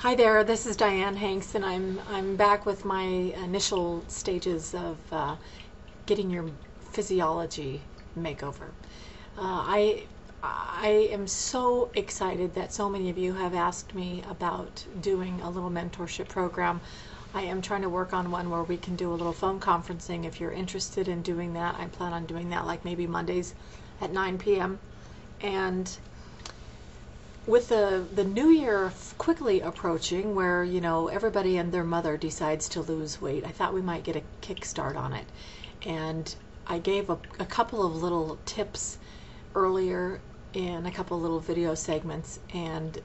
Hi there, this is Dianne Hanks, and I'm back with my initial stages of getting your physiology makeover. I am so excited that so many of you have asked me about doing a little mentorship program. I am trying to work on one where we can do a little phone conferencing. If you're interested in doing that, I plan on doing that like maybe Mondays at 9 p.m. And with the new year quickly approaching, where everybody and their mother decides to lose weight, I thought we might get a kickstart on it. And I gave a couple of little tips earlier in a couple of little video segments and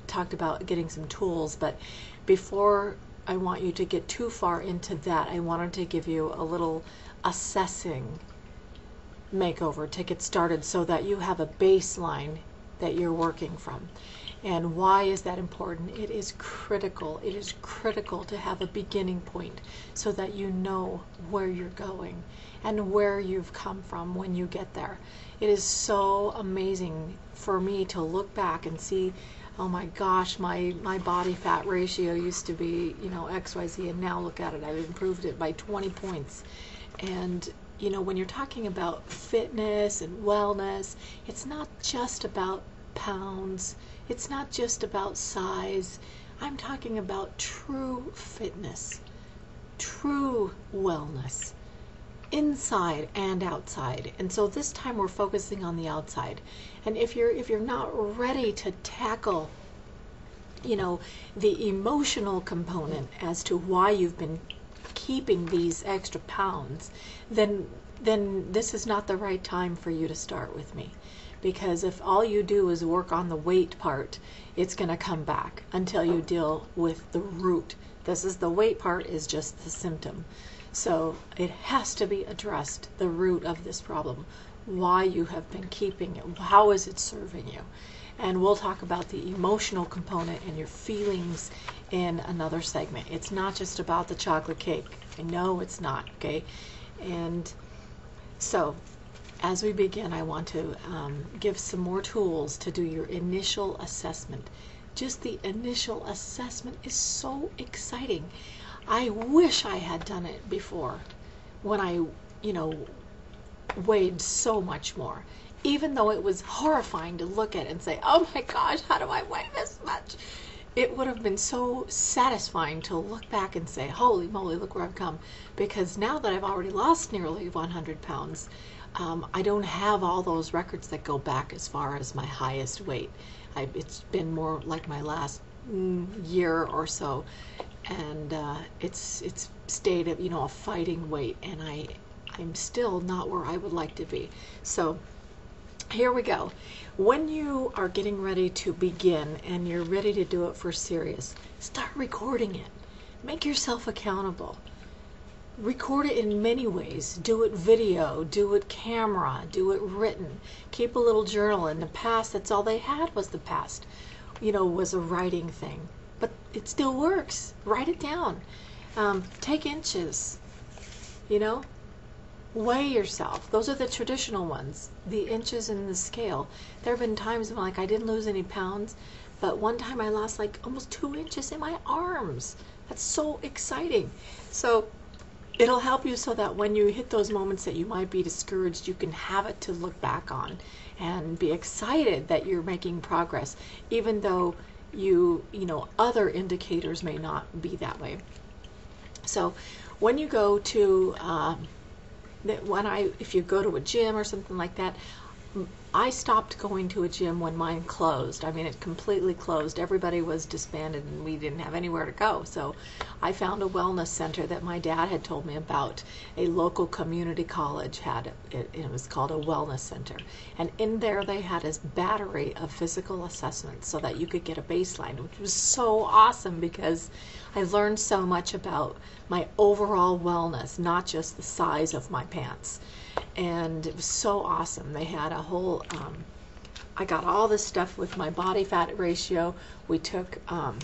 talked about getting some tools. But before I want you to get too far into that, I wanted to give you a little assessing makeover to get started so that you have a baseline that you're working from. And why is that important? It is critical. It is critical to have a beginning point so that you know where you're going and where you've come from when you get there. It is so amazing for me to look back and see, oh my gosh, my body fat ratio used to be, XYZ, and now look at it, I've improved it by 20 points. And when you're talking about fitness and wellness, it's not just about pounds, it's not just about size. I'm talking about true fitness, true wellness, inside and outside. And so this time we're focusing on the outside. And if you're not ready to tackle the emotional component as to why you've been keeping these extra pounds, then this is not the right time for you to start with me. Because if all you do is work on the weight part, it's going to come back until you deal with the root. The weight part is just the symptom. So it has to be addressed, the root of this problem, why you have been keeping it, how is it serving you. And we'll talk about the emotional component and your feelings in another segment. It's not just about the chocolate cake. I know it's not, okay? And so as we begin, I want to give some more tools to do your initial assessment. Just the initial assessment is so exciting. I wish I had done it before when I, weighed so much more. Even though it was horrifying to look at and say, oh my gosh, how do I weigh this much? It would have been so satisfying to look back and say, holy moly, look where I've come. Because now that I've already lost nearly 100 pounds, I don't have all those records that go back as far as my highest weight. It's been more like my last year or so, and it's stayed at a fighting weight, and I'm still not where I would like to be. So here we go. When you are getting ready to begin and you're ready to do it for serious, start recording it. Make yourself accountable. Record it in many ways. Do it video, do it camera, do it written. Keep a little journal. In the past, that's all they had was the past, was a writing thing. But it still works. Write it down. Take inches, weigh yourself. Those are the traditional ones, the inches in the scale. There have been times when I didn't lose any pounds, but one time I lost almost 2 inches in my arms. That's so exciting. So it'll help you so that when you hit those moments that you might be discouraged, you can have it to look back on and be excited that you're making progress, even though other indicators may not be that way. So when you go to if you go to a gym or something like that, I stopped going to a gym when mine closed. I mean, it completely closed. Everybody was disbanded and we didn't have anywhere to go. So I found a wellness center that my dad had told me about. A local community college had it. It was called a wellness center. And in there they had a battery of physical assessments so that you could get a baseline, which was so awesome because I learned so much about my overall wellness, not just the size of my pants. And it was so awesome. They had a whole, I got all this stuff with my body fat ratio. We took an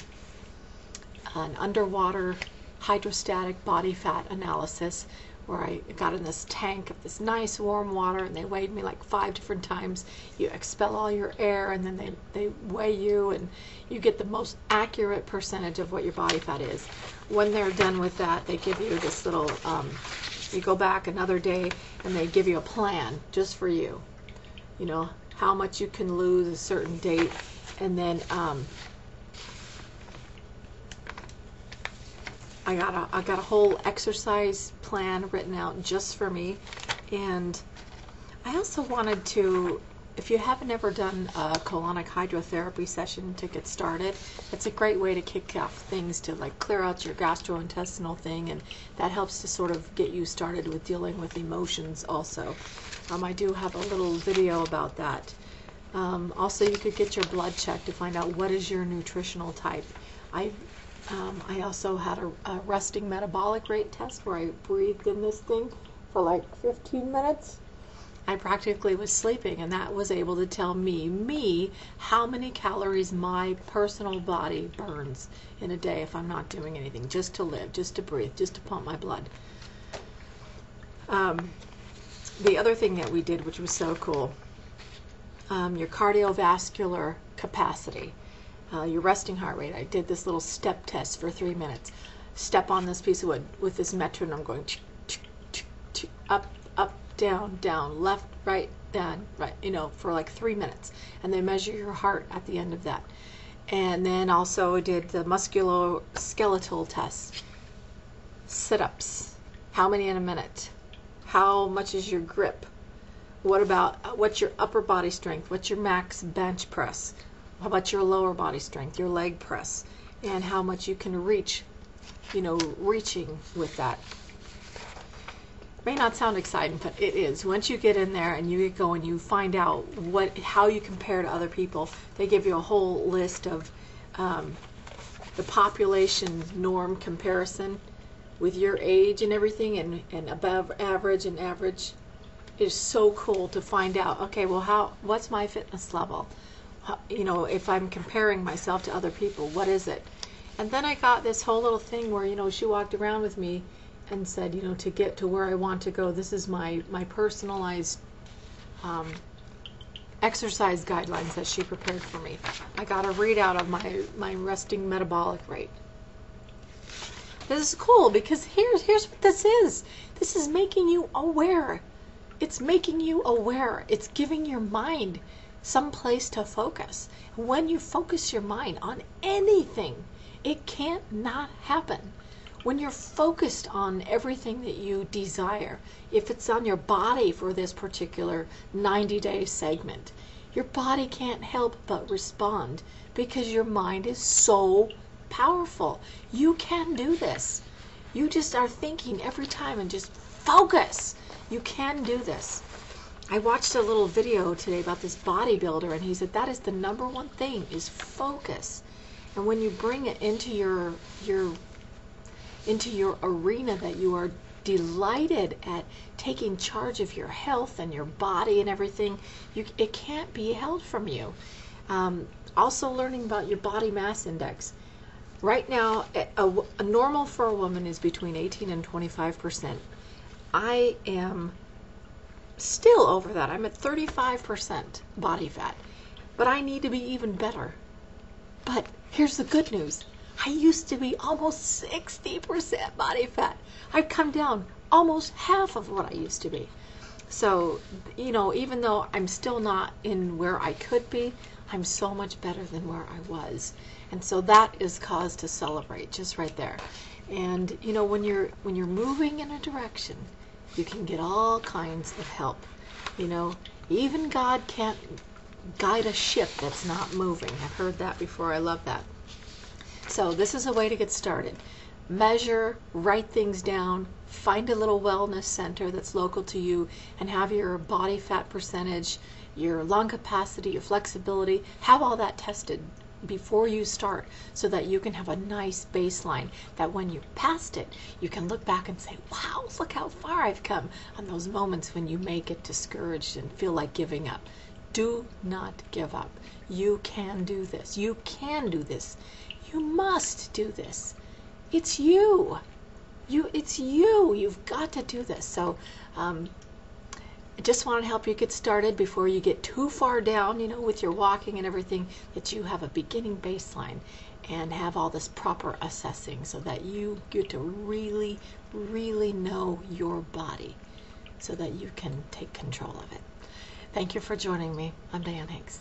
underwater hydrostatic body fat analysis where I got in this tank of this nice warm water, and they weighed me like 5 different times. You expel all your air, and then they weigh you, and you get the most accurate percentage of what your body fat is. When they're done with that, they give you this little, you go back another day, and they give you a plan just for you. You know, how much you can lose a certain date, and then I got a whole exercise plan written out just for me. And I also wanted to, if you haven't ever done a colonic hydrotherapy session to get started, it's a great way to kick off things to like clear out your gastrointestinal thing, and that helps to sort of get you started with dealing with emotions also. I do have a little video about that. Also, you could get your blood checked to find out what is your nutritional type. I also had a resting metabolic rate test where I breathed in this thing for like 15 minutes. I practically was sleeping, and that was able to tell me how many calories my personal body burns in a day if I'm not doing anything, just to live, just to breathe, just to pump my blood. The other thing that we did, which was so cool, your cardiovascular capacity. Your resting heart rate. I did this little step test for 3 minutes. Step on this piece of wood with this metronome going up, up, down, down, left, right, down, right, you know, for like 3 minutes. And they measure your heart at the end of that. And then also did the musculoskeletal test. Sit-ups. How many in a minute? How much is your grip? What's your upper body strength? What's your max bench press? How about your lower body strength, your leg press, and how much you can reach, you know, reaching with that. May not sound exciting, but it is. Once you get in there and you get going, you find out how you compare to other people. They give you a whole list of the population norm comparison with your age and everything, and above average and average. It is so cool to find out, okay, well, what's my fitness level? You know, if I'm comparing myself to other people, what is it? And then I got this whole little thing where, you know, she walked around with me and said, you know, to get to where I want to go, this is my personalized exercise guidelines that she prepared for me. I got a readout of my resting metabolic rate. This is cool because here's what this is. This is making you aware. It's making you aware. It's giving your mind some place to focus. When you focus your mind on anything, it can't not happen. When you're focused on everything that you desire, if it's on your body for this particular 90-day segment, your body can't help but respond because your mind is so powerful. You can do this. You just are thinking every time and just focus. You can do this. I watched a little video today about this bodybuilder, and he said that is the number one thing, is focus. And when you bring it into your arena that you are delighted at taking charge of your health and your body and everything, it can't be held from you. Also learning about your body mass index. Right now, a normal for a woman is between 18 and 25%. I am still over that. I'm at 35% body fat, but I need to be even better. But here's the good news. I used to be almost 60% body fat. I've come down almost half of what I used to be. So, you know, even though I'm still not in where I could be, I'm so much better than where I was. And so that is cause to celebrate, just right there. And, you know, when you're moving in a direction, you can get all kinds of help. You know, even God can't guide a ship that's not moving. I've heard that before. I love that. So this is a way to get started. Measure, write things down, find a little wellness center that's local to you, and have your body fat percentage, your lung capacity, your flexibility, have all that tested before you start, so that you can have a nice baseline that when you passed it, you can look back and say, wow, look how far I've come, on those moments when you may get discouraged and feel like giving up. Do not give up. You can do this. You can do this. You must do this. It's you. It's you. You've got to do this. So I just want to help you get started before you get too far down, with your walking and everything, that you have a beginning baseline and have all this proper assessing so that you get to really, really know your body so that you can take control of it. Thank you for joining me. I'm Dianne Hanks.